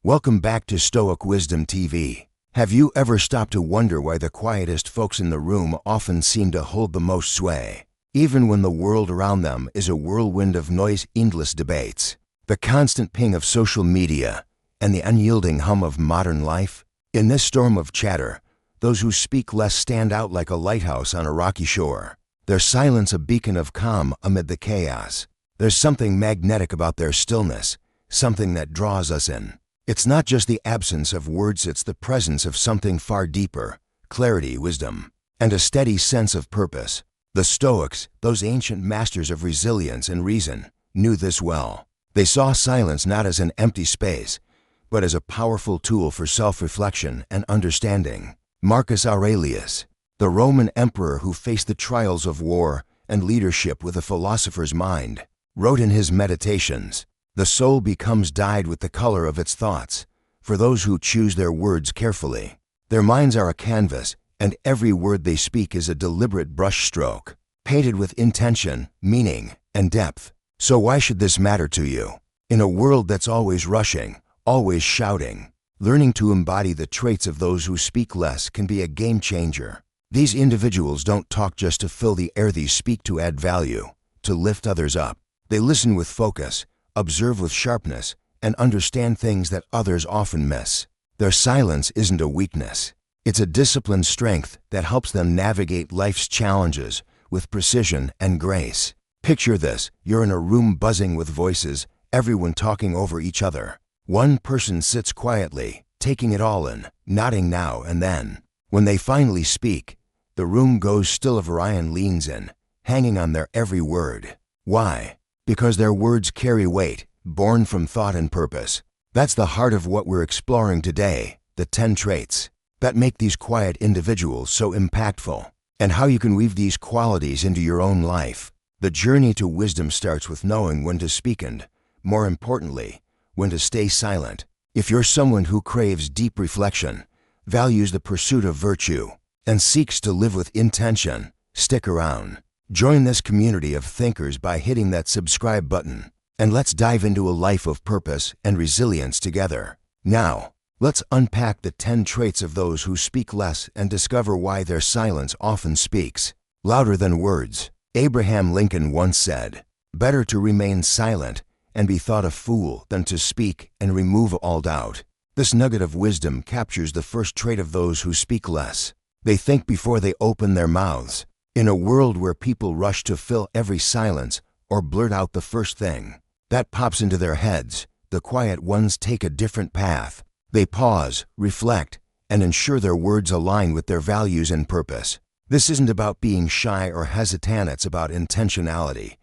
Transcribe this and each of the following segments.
Welcome back to Stoic Wisdom TV. Have you ever stopped to wonder why the quietest folks in the room often seem to hold the most sway, even when the world around them is a whirlwind of noise, endless debates, the constant ping of social media, and the unyielding hum of modern life? In this storm of chatter, those who speak less stand out like a lighthouse on a rocky shore, their silence a beacon of calm amid the chaos. There's something magnetic about their stillness, something that draws us in. It's not just the absence of words, it's the presence of something far deeper, clarity, wisdom, and a steady sense of purpose. The Stoics, those ancient masters of resilience and reason, knew this well. They saw silence not as an empty space, but as a powerful tool for self-reflection and understanding. Marcus Aurelius, the Roman emperor who faced the trials of war and leadership with a philosopher's mind, wrote in his Meditations, "The soul becomes dyed with the color of its thoughts, for those who choose their words carefully. Their minds are a canvas, and every word they speak is a deliberate brushstroke, painted with intention, meaning, and depth." So why should this matter to you? In a world that's always rushing, always shouting, learning to embody the traits of those who speak less can be a game changer. These individuals don't talk just to fill the air, they speak to add value, to lift others up. They listen with focus, observe with sharpness, and understand things that others often miss. Their silence isn't a weakness. It's a disciplined strength that helps them navigate life's challenges with precision and grace. Picture this: you're in a room buzzing with voices, everyone talking over each other. One person sits quietly, taking it all in, nodding now and then. When they finally speak, the room goes still. Orion leans in, hanging on their every word. Why? Because their words carry weight, born from thought and purpose. That's the heart of what we're exploring today, the 10 traits that make these quiet individuals so impactful, and how you can weave these qualities into your own life. The journey to wisdom starts with knowing when to speak and, more importantly, when to stay silent. If you're someone who craves deep reflection, values the pursuit of virtue, and seeks to live with intention, stick around. Join this community of thinkers by hitting that subscribe button, and let's dive into a life of purpose and resilience together. Now, let's unpack the 10 traits of those who speak less and discover why their silence often speaks louder than words. Abraham Lincoln once said, "Better to remain silent and be thought a fool than to speak and remove all doubt." This nugget of wisdom captures the first trait of those who speak less. They think before they open their mouths. In a world where people rush to fill every silence or blurt out the first thing that pops into their heads, the quiet ones take a different path. They pause, reflect, and ensure their words align with their values and purpose. This isn't about being shy or hesitant, it's about intentionality,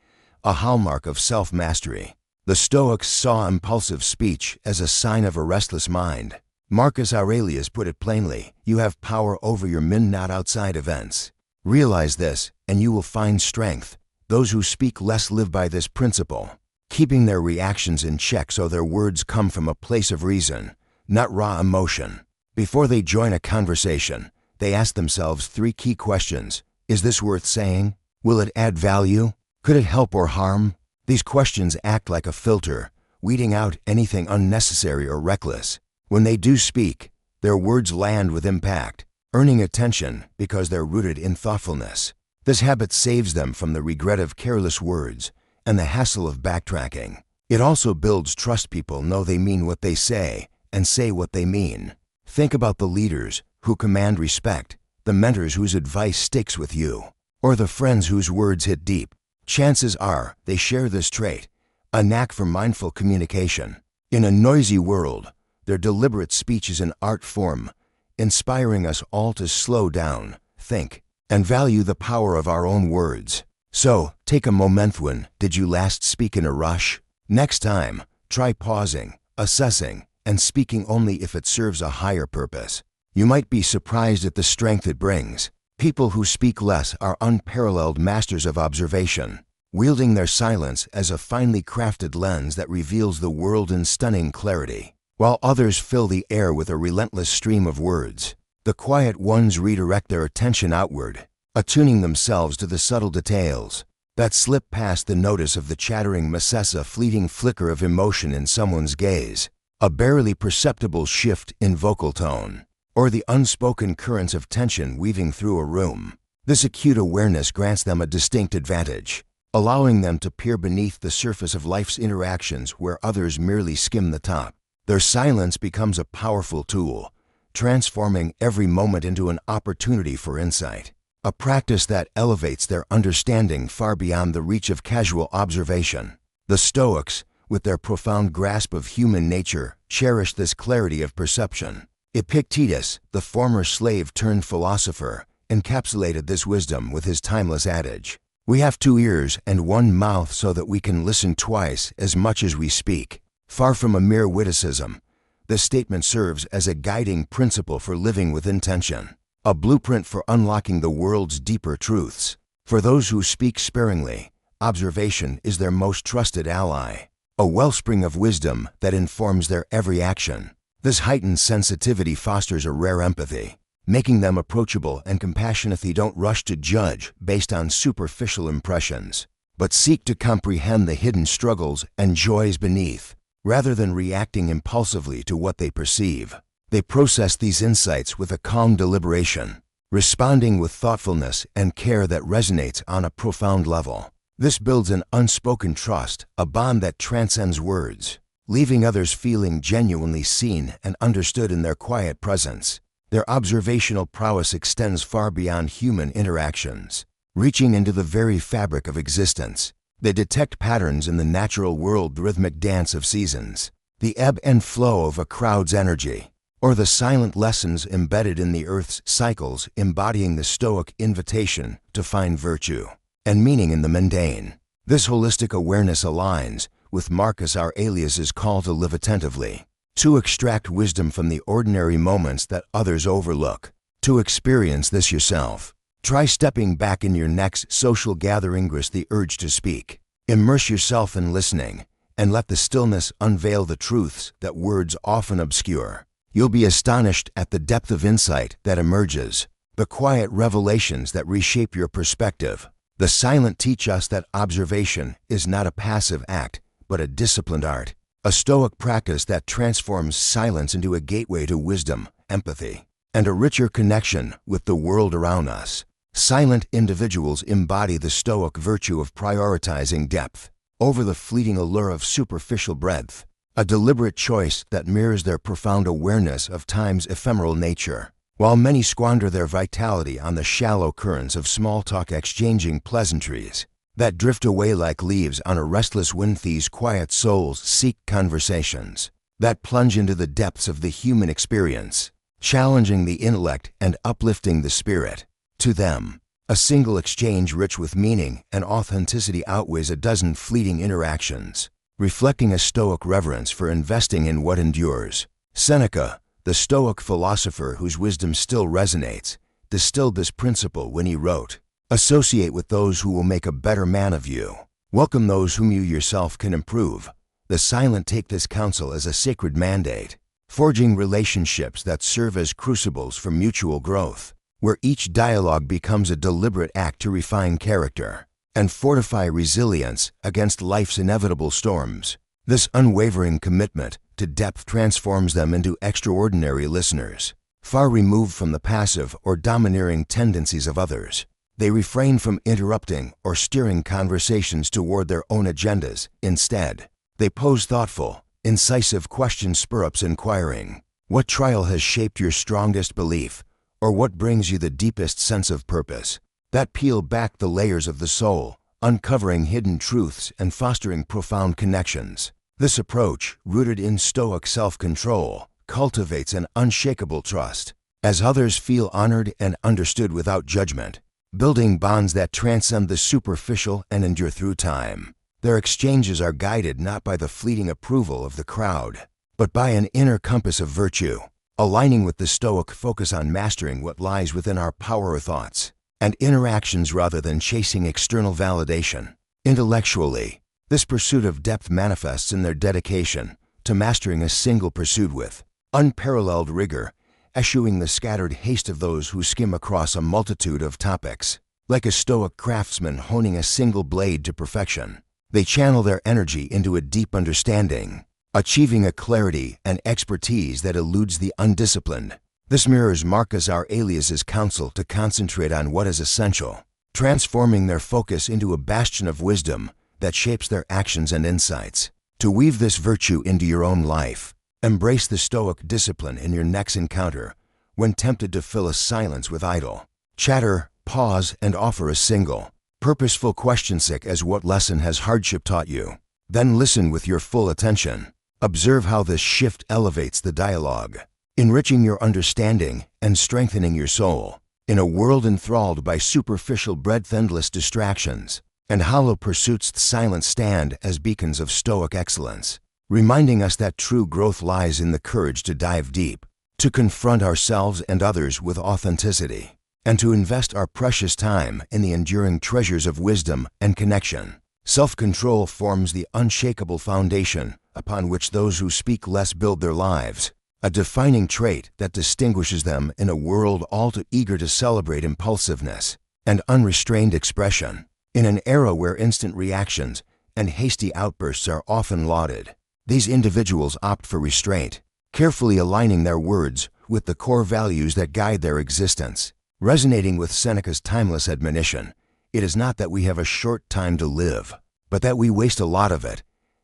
a hallmark of self-mastery. The Stoics saw impulsive speech as a sign of a restless mind. Marcus Aurelius put it plainly, "You have power over your mind, not outside events." Realize this, and you will find strength. Those who speak less live by this principle, keeping their reactions in check so their words come from a place of reason, not raw emotion. Before they join a conversation, they ask themselves 3 key questions. Is this worth saying? Will it add value? Could it help or harm? These questions act like a filter, weeding out anything unnecessary or reckless. When they do speak, their words land with impact, earning attention because they're rooted in thoughtfulness. This habit saves them from the regret of careless words and the hassle of backtracking. It also builds trust. People know they mean what they say and say what they mean. Think about the leaders who command respect, the mentors whose advice sticks with you, or the friends whose words hit deep. Chances are they share this trait, a knack for mindful communication. In a noisy world, their deliberate speech is an art form, inspiring us all to slow down, think, and value the power of our own words. So, take a moment. When did you last speak in a rush? Next time, try pausing, assessing, and speaking only if it serves a higher purpose. You might be surprised at the strength it brings. People who speak less are unparalleled masters of observation, wielding their silence as a finely crafted lens that reveals the world in stunning clarity. While others fill the air with a relentless stream of words, the quiet ones redirect their attention outward, attuning themselves to the subtle details that slip past the notice of the chattering masses. A fleeting flicker of emotion in someone's gaze, a barely perceptible shift in vocal tone, or the unspoken currents of tension weaving through a room. This acute awareness grants them a distinct advantage, allowing them to peer beneath the surface of life's interactions where others merely skim the top. Their silence becomes a powerful tool, transforming every moment into an opportunity for insight, a practice that elevates their understanding far beyond the reach of casual observation. The Stoics, with their profound grasp of human nature, cherished this clarity of perception. Epictetus, the former slave-turned-philosopher, encapsulated this wisdom with his timeless adage, "We have 2 ears and 1 mouth so that we can listen twice as much as we speak." Far from a mere witticism, this statement serves as a guiding principle for living with intention, a blueprint for unlocking the world's deeper truths. For those who speak sparingly, observation is their most trusted ally, a wellspring of wisdom that informs their every action. This heightened sensitivity fosters a rare empathy, making them approachable and compassionate. They don't rush to judge based on superficial impressions, but seek to comprehend the hidden struggles and joys beneath. Rather than reacting impulsively to what they perceive, they process these insights with a calm deliberation, responding with thoughtfulness and care that resonates on a profound level. This builds an unspoken trust, a bond that transcends words, leaving others feeling genuinely seen and understood in their quiet presence. Their observational prowess extends far beyond human interactions, reaching into the very fabric of existence. They detect patterns in the natural world, the rhythmic dance of seasons, the ebb and flow of a crowd's energy, or the silent lessons embedded in the Earth's cycles, embodying the Stoic invitation to find virtue and meaning in the mundane. This holistic awareness aligns with Marcus Aurelius's call to live attentively, to extract wisdom from the ordinary moments that others overlook. To experience this yourself, try stepping back in your next social gathering. Resist the urge to speak. Immerse yourself in listening, and let the stillness unveil the truths that words often obscure. You'll be astonished at the depth of insight that emerges, the quiet revelations that reshape your perspective. The silent teach us that observation is not a passive act, but a disciplined art, a Stoic practice that transforms silence into a gateway to wisdom, empathy, and a richer connection with the world around us. Silent individuals embody the Stoic virtue of prioritizing depth over the fleeting allure of superficial breadth, a deliberate choice that mirrors their profound awareness of time's ephemeral nature. While many squander their vitality on the shallow currents of small talk, exchanging pleasantries that drift away like leaves on a restless wind, these quiet souls seek conversations that plunge into the depths of the human experience, challenging the intellect and uplifting the spirit. To them, a single exchange rich with meaning and authenticity outweighs a dozen fleeting interactions, reflecting a Stoic reverence for investing in what endures. Seneca, the Stoic philosopher whose wisdom still resonates, distilled this principle when he wrote, "Associate with those who will make a better man of you. Welcome those whom you yourself can improve." The silent take this counsel as a sacred mandate, forging relationships that serve as crucibles for mutual growth, where each dialogue becomes a deliberate act to refine character and fortify resilience against life's inevitable storms. This unwavering commitment to depth transforms them into extraordinary listeners, far removed from the passive or domineering tendencies of others. They refrain from interrupting or steering conversations toward their own agendas. Instead, they pose thoughtful, incisive questions, spur-ups inquiring. What trial has shaped your strongest belief, or what brings you the deepest sense of purpose? That peel back the layers of the soul, uncovering hidden truths and fostering profound connections. This approach, rooted in Stoic self-control, cultivates an unshakable trust, as others feel honored and understood without judgment, building bonds that transcend the superficial and endure through time. Their exchanges are guided not by the fleeting approval of the crowd, but by an inner compass of virtue, aligning with the Stoic focus on mastering what lies within our power of thoughts and interactions rather than chasing external validation. Intellectually, this pursuit of depth manifests in their dedication to mastering a single pursuit with unparalleled rigor, eschewing the scattered haste of those who skim across a multitude of topics. Like a Stoic craftsman honing a single blade to perfection, they channel their energy into a deep understanding, achieving a clarity and expertise that eludes the undisciplined. This mirrors Marcus Aurelius's counsel to concentrate on what is essential, transforming their focus into a bastion of wisdom that shapes their actions and insights. To weave this virtue into your own life, embrace the Stoic discipline in your next encounter when tempted to fill a silence with idle chatter. Pause and offer a single, purposeful question such as what lesson has hardship taught you. Then listen with your full attention. Observe how this shift elevates the dialogue, enriching your understanding and strengthening your soul. In a world enthralled by superficial breadth-endless distractions and hollow pursuits, silence stand as beacons of Stoic excellence, reminding us that true growth lies in the courage to dive deep, to confront ourselves and others with authenticity, and to invest our precious time in the enduring treasures of wisdom and connection. Self-control forms the unshakable foundation upon which those who speak less build their lives, a defining trait that distinguishes them in a world all too eager to celebrate impulsiveness and unrestrained expression. In an era where instant reactions and hasty outbursts are often lauded, these individuals opt for restraint, carefully aligning their words with the core values that guide their existence. Resonating with Seneca's timeless admonition, it is not that we have a short time to live, but that we waste a lot of it.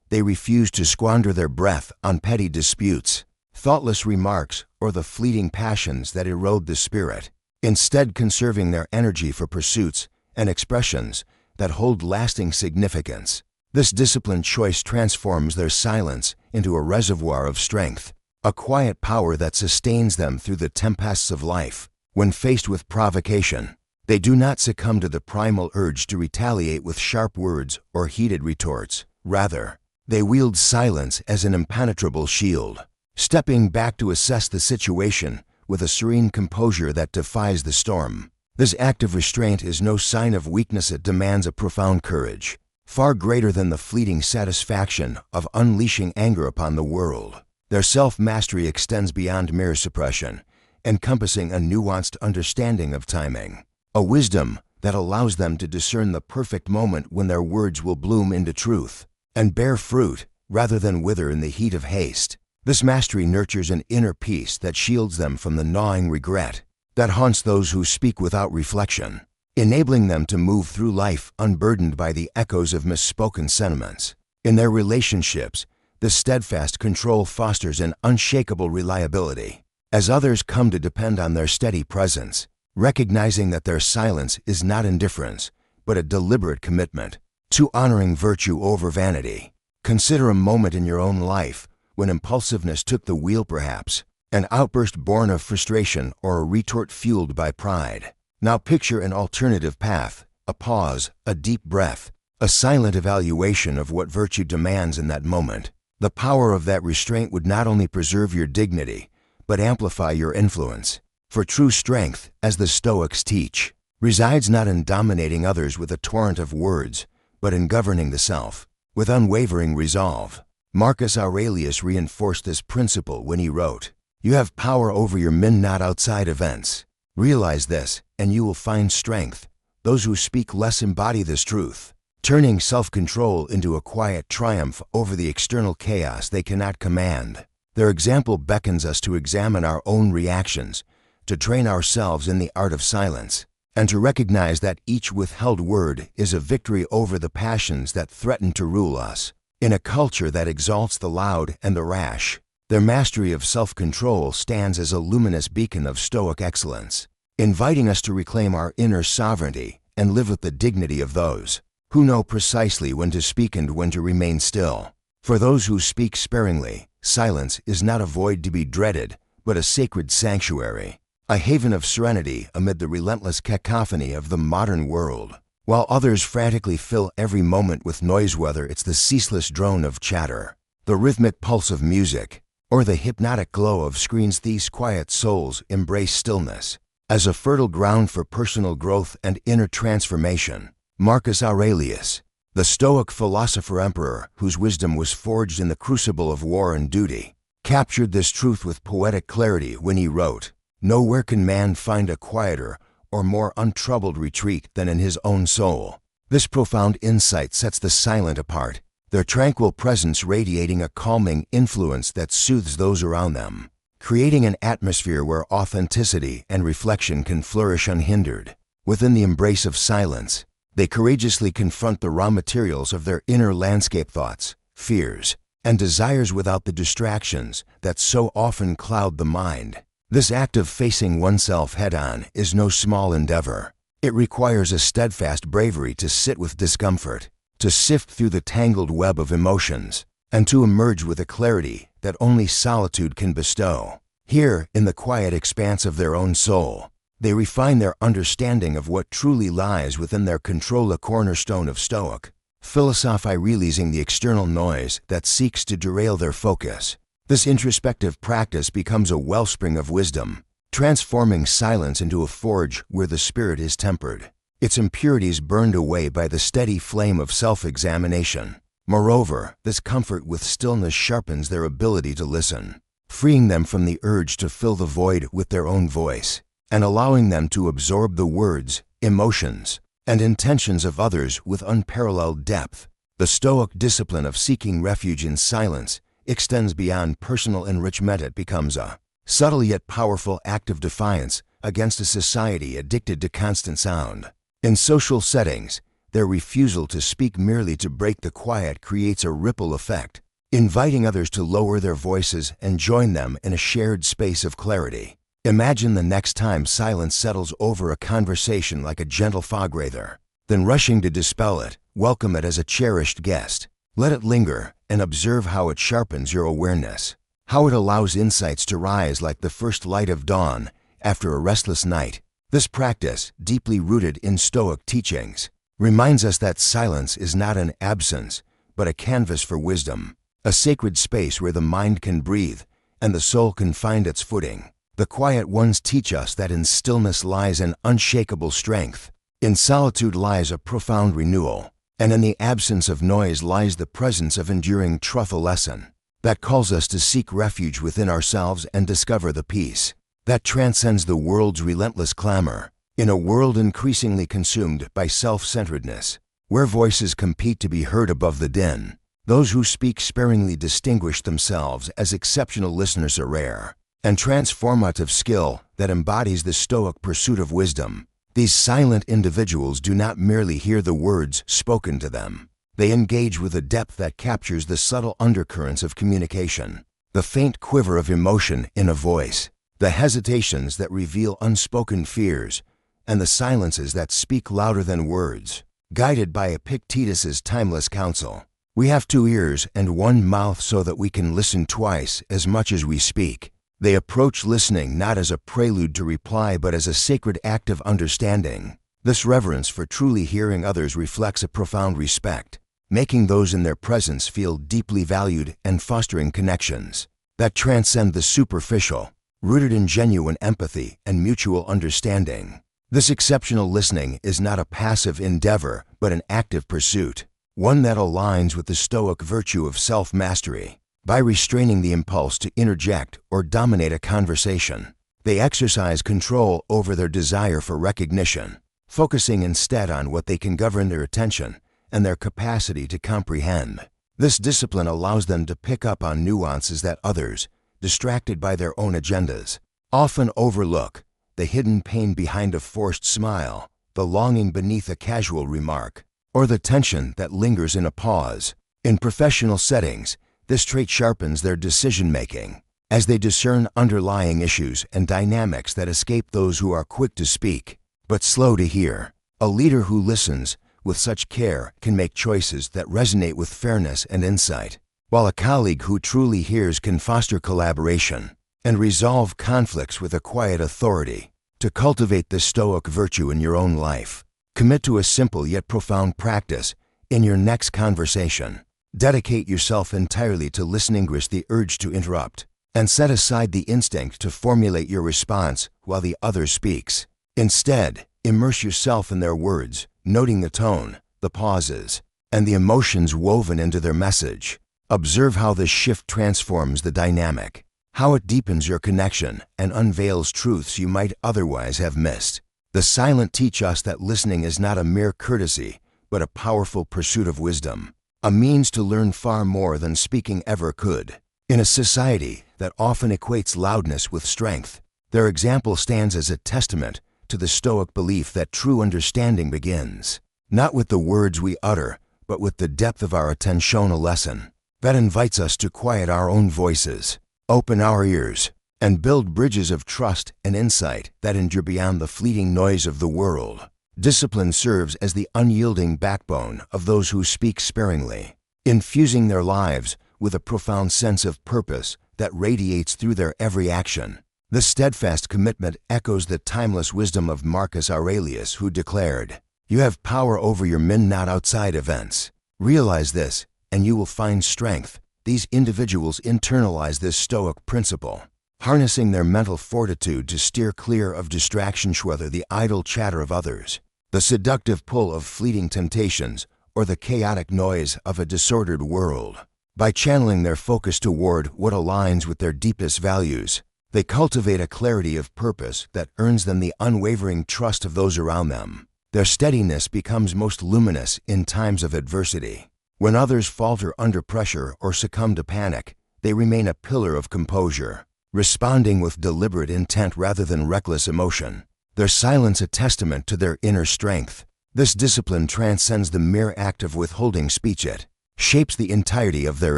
They refuse to squander their breath on petty disputes, thoughtless remarks, or the fleeting passions that erode the spirit, instead conserving their energy for pursuits and expressions that hold lasting significance. This disciplined choice transforms their silence into a reservoir of strength, a quiet power that sustains them through the tempests of life. When faced with provocation, they do not succumb to the primal urge to retaliate with sharp words or heated retorts. Rather, they wield silence as an impenetrable shield, stepping back to assess the situation with a serene composure that defies the storm. This act of restraint is no sign of weakness. It demands a profound courage, far greater than the fleeting satisfaction of unleashing anger upon the world. Their self-mastery extends beyond mere suppression, encompassing a nuanced understanding of timing, a wisdom that allows them to discern the perfect moment when their words will bloom into truth and bear fruit rather than wither in the heat of haste. This mastery nurtures an inner peace that shields them from the gnawing regret that haunts those who speak without reflection, enabling them to move through life unburdened by the echoes of misspoken sentiments. In their relationships, this steadfast control fosters an unshakable reliability, as others come to depend on their steady presence, recognizing that their silence is not indifference, but a deliberate commitment to honoring virtue over vanity. Consider a moment in your own life when impulsiveness took the wheel, perhaps an outburst born of frustration or a retort fueled by pride. Now picture an alternative path, a pause, a deep breath, a silent evaluation of what virtue demands in that moment. The power of that restraint would not only preserve your dignity, but amplify your influence. For true strength, as the Stoics teach, resides not in dominating others with a torrent of words, but in governing the self with unwavering resolve. Marcus Aurelius reinforced this principle when he wrote, "You have power over your men, not outside events. Realize this, and you will find strength." Those who speak less embody this truth, turning self-control into a quiet triumph over the external chaos they cannot command. Their example beckons us to examine our own reactions, to train ourselves in the art of silence, and to recognize that each withheld word is a victory over the passions that threaten to rule us. In a culture that exalts the loud and the rash, their mastery of self-control stands as a luminous beacon of Stoic excellence, inviting us to reclaim our inner sovereignty and live with the dignity of those who know precisely when to speak and when to remain still. For those who speak sparingly, silence is not a void to be dreaded, but a sacred sanctuary, a haven of serenity amid the relentless cacophony of the modern world. While others frantically fill every moment with noise, whether it's the ceaseless drone of chatter, the rhythmic pulse of music, or the hypnotic glow of screens, these quiet souls embrace stillness as a fertile ground for personal growth and inner transformation. Marcus Aurelius, the Stoic philosopher-emperor whose wisdom was forged in the crucible of war and duty, captured this truth with poetic clarity when he wrote, "Nowhere can man find a quieter or more untroubled retreat than in his own soul." This profound insight sets the silent apart, their tranquil presence radiating a calming influence that soothes those around them, creating an atmosphere where authenticity and reflection can flourish unhindered. Within the embrace of silence, they courageously confront the raw materials of their inner landscape, thoughts, fears, and desires without the distractions that so often cloud the mind. This act of facing oneself head-on is no small endeavor. It requires a steadfast bravery to sit with discomfort, to sift through the tangled web of emotions, and to emerge with a clarity that only solitude can bestow. Here, in the quiet expanse of their own soul, they refine their understanding of what truly lies within their control, a cornerstone of Stoic philosophy, releasing the external noise that seeks to derail their focus. This introspective practice becomes a wellspring of wisdom, transforming silence into a forge where the spirit is tempered, its impurities burned away by the steady flame of self-examination. Moreover, this comfort with stillness sharpens their ability to listen, freeing them from the urge to fill the void with their own voice, and allowing them to absorb the words, emotions, and intentions of others with unparalleled depth. The Stoic discipline of seeking refuge in silence extends beyond personal enrichment. It becomes a subtle yet powerful act of defiance against a society addicted to constant sound. In social settings, their refusal to speak merely to break the quiet creates a ripple effect, inviting others to lower their voices and join them in a shared space of clarity. Imagine the next time silence settles over a conversation like a gentle fog wreather, then rushing to dispel it, welcome it as a cherished guest. Let it linger and observe how it sharpens your awareness, how it allows insights to rise like the first light of dawn after a restless night. This practice, deeply rooted in Stoic teachings, reminds us that silence is not an absence, but a canvas for wisdom, a sacred space where the mind can breathe and the soul can find its footing. The quiet ones teach us that in stillness lies an unshakable strength, in solitude lies a profound renewal, and in the absence of noise lies the presence of enduring truth, a lesson that calls us to seek refuge within ourselves and discover the peace that transcends the world's relentless clamor. In a world increasingly consumed by self-centeredness, where voices compete to be heard above the din, those who speak sparingly distinguish themselves as exceptional listeners, a rare and transformative skill that embodies the Stoic pursuit of wisdom. These silent individuals do not merely hear the words spoken to them. They engage with a depth that captures the subtle undercurrents of communication, the faint quiver of emotion in a voice, the hesitations that reveal unspoken fears, and the silences that speak louder than words. Guided by Epictetus's timeless counsel, we have 2 ears and 1 mouth so that we can listen twice as much as we speak. They approach listening not as a prelude to reply but as a sacred act of understanding. This reverence for truly hearing others reflects a profound respect, making those in their presence feel deeply valued and fostering connections that transcend the superficial, rooted in genuine empathy and mutual understanding. This exceptional listening is not a passive endeavor but an active pursuit, one that aligns with the Stoic virtue of self-mastery. By restraining the impulse to interject or dominate a conversation, they exercise control over their desire for recognition, focusing instead on what they can govern, their attention and their capacity to comprehend. This discipline allows them to pick up on nuances that others, distracted by their own agendas, often overlook: the hidden pain behind a forced smile, the longing beneath a casual remark, or the tension that lingers in a pause. In professional settings, this trait sharpens their decision-making as they discern underlying issues and dynamics that escape those who are quick to speak but slow to hear. A leader who listens with such care can make choices that resonate with fairness and insight, while a colleague who truly hears can foster collaboration and resolve conflicts with a quiet authority. To cultivate this Stoic virtue in your own life, commit to a simple yet profound practice in your next conversation. Dedicate yourself entirely to listening, resist the urge to interrupt, and set aside the instinct to formulate your response while the other speaks. Instead, immerse yourself in their words, noting the tone, the pauses, and the emotions woven into their message. Observe how this shift transforms the dynamic, how it deepens your connection and unveils truths you might otherwise have missed. The silent teach us that listening is not a mere courtesy, but a powerful pursuit of wisdom. a means to learn far more than speaking ever could. In a society that often equates loudness with strength, their example stands as a testament to the Stoic belief that true understanding begins not with the words we utter, but with the depth of our attention. A lesson that invites us to quiet our own voices, open our ears, and build bridges of trust and insight that endure beyond the fleeting noise of the world. Discipline serves as the unyielding backbone of those who speak sparingly, infusing their lives with a profound sense of purpose that radiates through their every action. This steadfast commitment echoes the timeless wisdom of Marcus Aurelius, who declared, "You have power over your men, not outside events." Realize this, and you will find strength. These individuals internalize this Stoic principle, harnessing their mental fortitude to steer clear of distractions, whether the idle chatter of others, the seductive pull of fleeting temptations, or the chaotic noise of a disordered world. By channeling their focus toward what aligns with their deepest values, they cultivate a clarity of purpose that earns them the unwavering trust of those around them. Their steadiness becomes most luminous in times of adversity. When others falter under pressure or succumb to panic, they remain a pillar of composure, responding with deliberate intent rather than reckless emotion. Their silence a testament to their inner strength. This discipline transcends the mere act of withholding speech. It shapes the entirety of their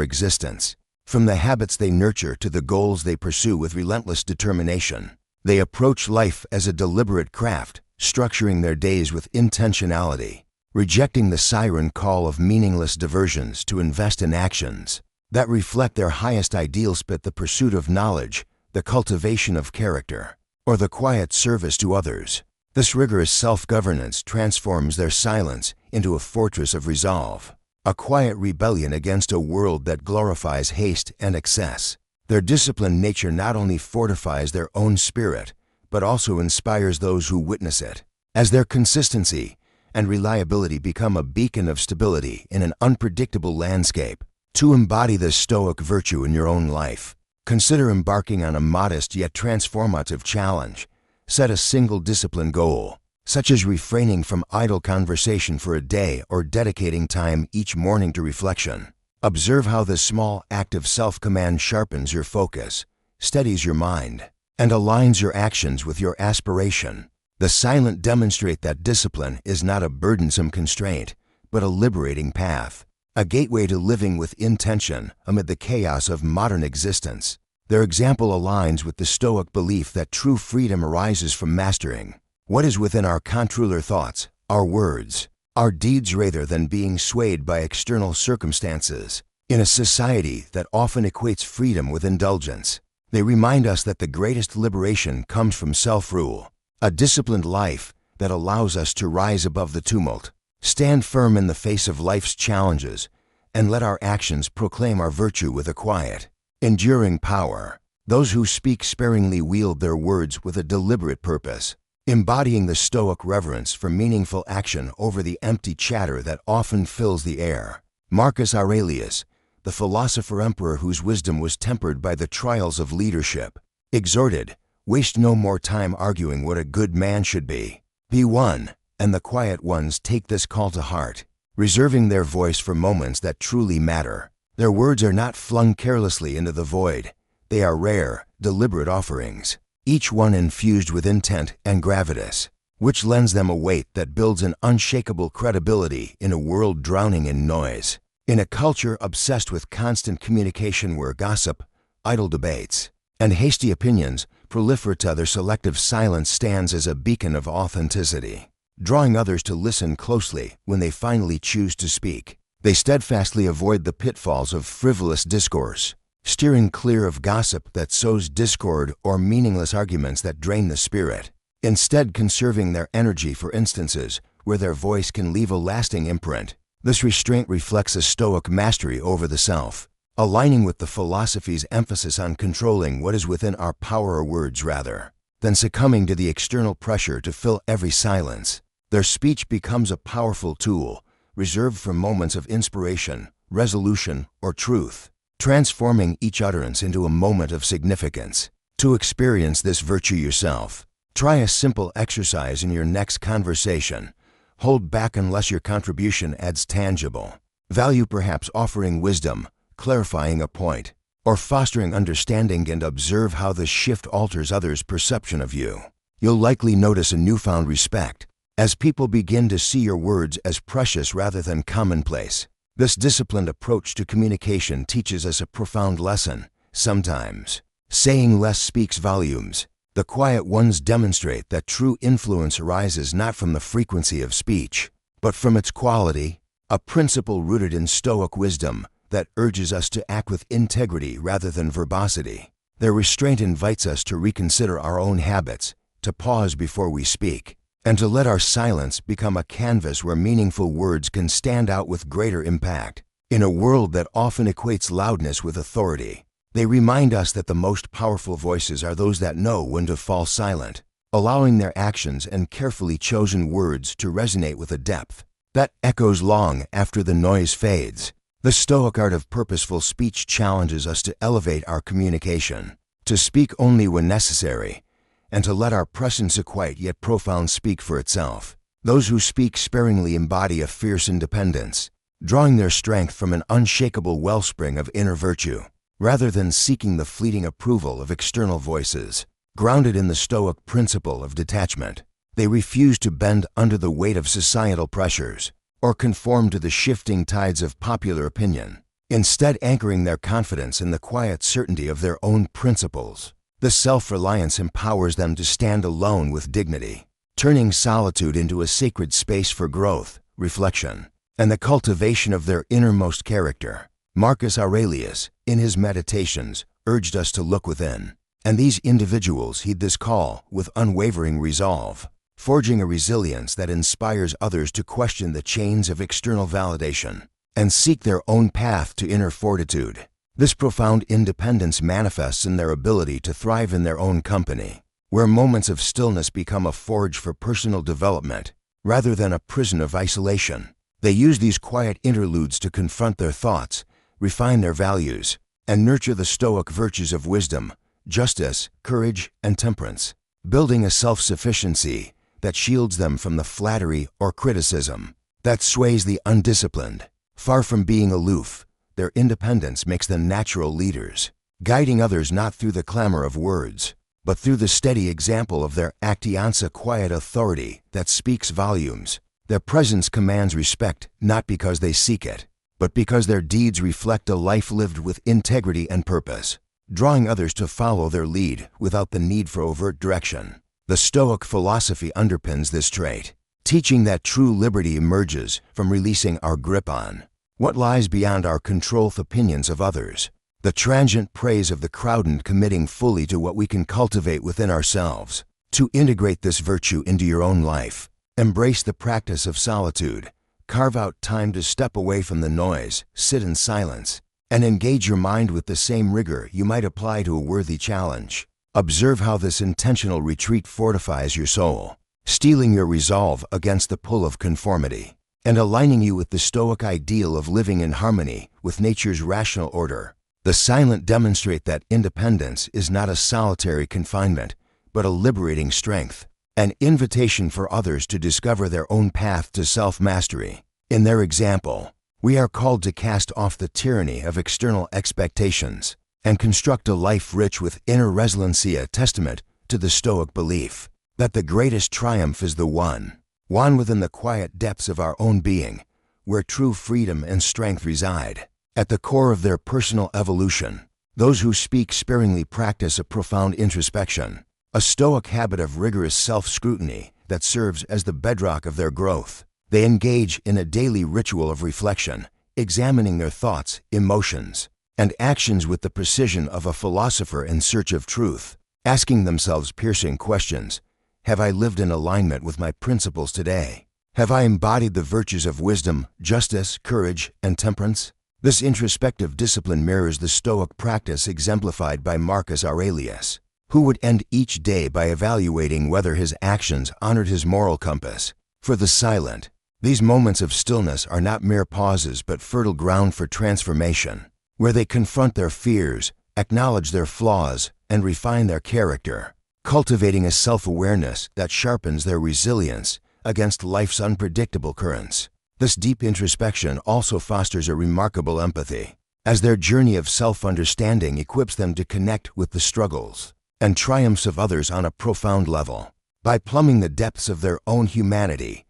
existence. From the habits they nurture to the goals they pursue with relentless determination, they approach life as a deliberate craft, structuring their days with intentionality, rejecting the siren call of meaningless diversions to invest in actions that reflect their highest ideals, but the pursuit of knowledge, the cultivation of character, or the quiet service to others. This rigorous self-governance transforms their silence into a fortress of resolve, a quiet rebellion against a world that glorifies haste and excess. Their disciplined nature not only fortifies their own spirit, but also inspires those who witness it, as their consistency and reliability become a beacon of stability in an unpredictable landscape. To embody this Stoic virtue in your own life, consider embarking on a modest yet transformative challenge. Set a single discipline goal, such as refraining from idle conversation for a day or dedicating time each morning to reflection. Observe how this small act of self-command sharpens your focus, steadies your mind, and aligns your actions with your aspiration. The silent demonstrate that discipline is not a burdensome constraint, but a liberating path, a gateway to living with intention amid the chaos of modern existence. Their example aligns with the Stoic belief that true freedom arises from mastering what is within our controller thoughts, our words, our deeds, rather than being swayed by external circumstances. In a society that often equates freedom with indulgence, they remind us that the greatest liberation comes from self-rule, a disciplined life that allows us to rise above the tumult, stand firm in the face of life's challenges, and let our actions proclaim our virtue with a quiet, enduring power. Those who speak sparingly wield their words with a deliberate purpose, embodying the Stoic reverence for meaningful action over the empty chatter that often fills the air. Marcus Aurelius, the philosopher-emperor whose wisdom was tempered by the trials of leadership, exhorted, "Waste no more time arguing what a good man should be. Be one," and the quiet ones take this call to heart, reserving their voice for moments that truly matter. Their words are not flung carelessly into the void. They are rare, deliberate offerings, each one infused with intent and gravitas, which lends them a weight that builds an unshakable credibility in a world drowning in noise. In a culture obsessed with constant communication where gossip, idle debates, and hasty opinions proliferate, their selective silence stands as a beacon of authenticity, drawing others to listen closely when they finally choose to speak. They steadfastly avoid the pitfalls of frivolous discourse, steering clear of gossip that sows discord or meaningless arguments that drain the spirit, instead conserving their energy for instances where their voice can leave a lasting imprint. This restraint reflects a Stoic mastery over the self, aligning with the philosophy's emphasis on controlling what is within our power, or words, rather than succumbing to the external pressure to fill every silence. Their speech becomes a powerful tool, reserved for moments of inspiration, resolution, or truth, transforming each utterance into a moment of significance. To experience this virtue yourself, try a simple exercise in your next conversation. Hold back unless your contribution adds tangible, value perhaps offering wisdom, clarifying a point, or fostering understanding, and observe how this shift alters others' perception of you. You'll likely notice a newfound respect as people begin to see your words as precious rather than commonplace. This disciplined approach to communication teaches us a profound lesson. Sometimes, saying less speaks volumes. The quiet ones demonstrate that true influence arises not from the frequency of speech, but from its quality, a principle rooted in Stoic wisdom that urges us to act with integrity rather than verbosity. Their restraint invites us to reconsider our own habits, to pause before we speak, and to let our silence become a canvas where meaningful words can stand out with greater impact. In a world that often equates loudness with authority, they remind us that the most powerful voices are those that know when to fall silent, allowing their actions and carefully chosen words to resonate with a depth that echoes long after the noise fades. The Stoic art of purposeful speech challenges us to elevate our communication, to speak only when necessary, and to let our presence a quiet yet profound speak for itself. Those who speak sparingly embody a fierce independence, drawing their strength from an unshakable wellspring of inner virtue, rather than seeking the fleeting approval of external voices. Grounded in the Stoic principle of detachment, they refuse to bend under the weight of societal pressures or conform to the shifting tides of popular opinion, instead anchoring their confidence in the quiet certainty of their own principles. The self-reliance empowers them to stand alone with dignity, turning solitude into a sacred space for growth, reflection, and the cultivation of their innermost character. Marcus Aurelius, in his Meditations, urged us to look within, and these individuals heed this call with unwavering resolve, forging a resilience that inspires others to question the chains of external validation and seek their own path to inner fortitude. This profound independence manifests in their ability to thrive in their own company, where moments of stillness become a forge for personal development rather than a prison of isolation. They use these quiet interludes to confront their thoughts, refine their values, and nurture the Stoic virtues of wisdom, justice, courage, and temperance, building a self-sufficiency that shields them from the flattery or criticism that sways the undisciplined. Far from being aloof, their independence makes them natural leaders, guiding others not through the clamor of words, but through the steady example of their actions, a quiet authority that speaks volumes. Their presence commands respect not because they seek it, but because their deeds reflect a life lived with integrity and purpose, drawing others to follow their lead without the need for overt direction. The Stoic philosophy underpins this trait, teaching that true liberty emerges from releasing our grip on what lies beyond our control, the opinions of others, the transient praise of the crowd, and committing fully to what we can cultivate within ourselves. To integrate this virtue into your own life, embrace the practice of solitude. Carve out time to step away from the noise, sit in silence, and engage your mind with the same rigor you might apply to a worthy challenge. Observe how this intentional retreat fortifies your soul, steeling your resolve against the pull of conformity, and aligning you with the Stoic ideal of living in harmony with nature's rational order. The silent demonstrate that independence is not a solitary confinement, but a liberating strength, an invitation for others to discover their own path to self-mastery. In their example, we are called to cast off the tyranny of external expectations and construct a life rich with inner resiliency, a testament to the Stoic belief that the greatest triumph is the one within the quiet depths of our own being, where true freedom and strength reside. At the core of their personal evolution, those who speak sparingly practice a profound introspection, a Stoic habit of rigorous self-scrutiny that serves as the bedrock of their growth. They engage in a daily ritual of reflection, examining their thoughts, emotions, and actions with the precision of a philosopher in search of truth, asking themselves piercing questions. Have I lived in alignment with my principles today? Have I embodied the virtues of wisdom, justice, courage, and temperance? This introspective discipline mirrors the Stoic practice exemplified by Marcus Aurelius, who would end each day by evaluating whether his actions honored his moral compass. For the silent, these moments of stillness are not mere pauses but fertile ground for transformation, where they confront their fears, acknowledge their flaws, and refine their character, cultivating a self-awareness that sharpens their resilience against life's unpredictable currents. This deep introspection also fosters a remarkable empathy, as their journey of self-understanding equips them to connect with the struggles and triumphs of others on a profound level. By plumbing the depths of their own humanity,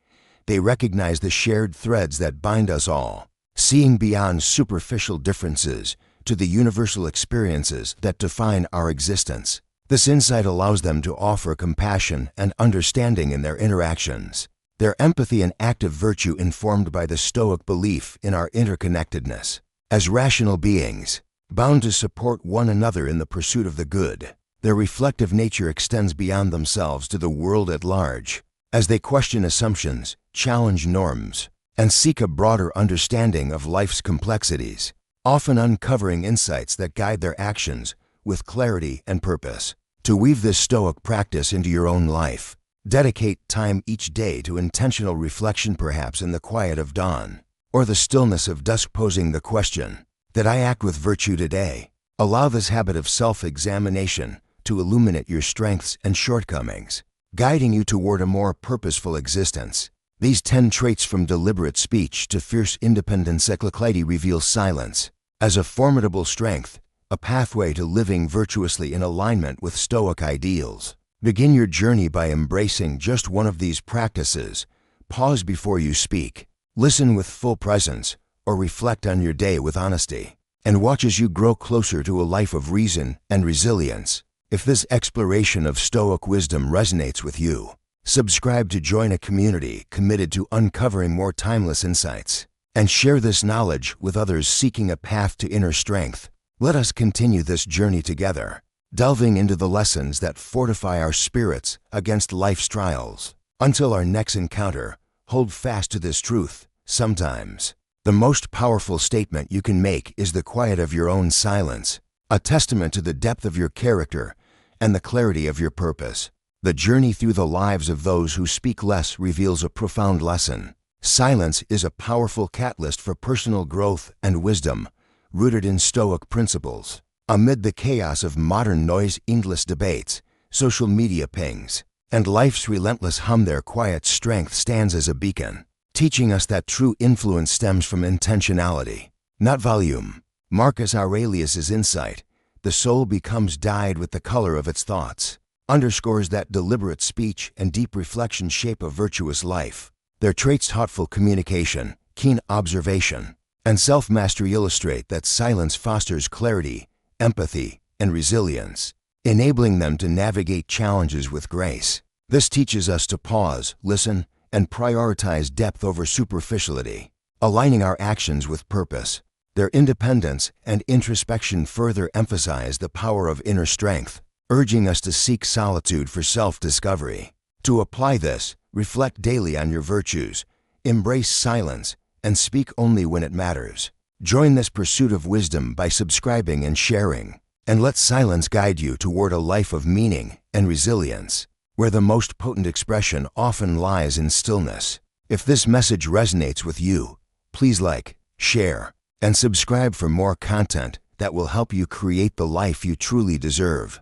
they recognize the shared threads that bind us all, seeing beyond superficial differences to the universal experiences that define our existence. This insight allows them to offer compassion and understanding in their interactions. Their empathy an active virtue informed by the Stoic belief in our interconnectedness. As rational beings, bound to support one another in the pursuit of the good, their reflective nature extends beyond themselves to the world at large, as they question assumptions, challenge norms, and seek a broader understanding of life's complexities, often uncovering insights that guide their actions with clarity and purpose. To weave this Stoic practice into your own life, dedicate time each day to intentional reflection, perhaps in the quiet of dawn or the stillness of dusk, posing the question, did I act with virtue today? Allow this habit of self-examination to illuminate your strengths and shortcomings, guiding you toward a more purposeful existence. These 10 traits, from deliberate speech to fierce independence, Epictetus reveals silence as a formidable strength, a pathway to living virtuously in alignment with Stoic ideals. Begin your journey by embracing just one of these practices. Pause before you speak, listen with full presence, or reflect on your day with honesty, and watch as you grow closer to a life of reason and resilience. If this exploration of Stoic wisdom resonates with you, subscribe to join a community committed to uncovering more timeless insights, and share this knowledge with others seeking a path to inner strength. Let us continue this journey together, delving into the lessons that fortify our spirits against life's trials. Until our next encounter, hold fast to this truth. Sometimes, the most powerful statement you can make is the quiet of your own silence, a testament to the depth of your character and the clarity of your purpose. The journey through the lives of those who speak less reveals a profound lesson. Silence is a powerful catalyst for personal growth and wisdom, rooted in Stoic principles. Amid the chaos of modern noise, endless debates, social media pings, and life's relentless hum, their quiet strength stands as a beacon, teaching us that true influence stems from intentionality, not volume. Marcus Aurelius's insight, "The soul becomes dyed with the color of its thoughts," underscores that deliberate speech and deep reflection shape a virtuous life. Their traits, thoughtful communication, keen observation, and self-mastery, illustrate that silence fosters clarity, empathy, and resilience, enabling them to navigate challenges with grace. This teaches us to pause, listen, and prioritize depth over superficiality, aligning our actions with purpose. Their independence and introspection further emphasize the power of inner strength, urging us to seek solitude for self-discovery. To apply this, reflect daily on your virtues, embrace silence, and speak only when it matters. Join this pursuit of wisdom by subscribing and sharing, and let silence guide you toward a life of meaning and resilience, where the most potent expression often lies in stillness. If this message resonates with you, please like, share, and subscribe for more content that will help you create the life you truly deserve.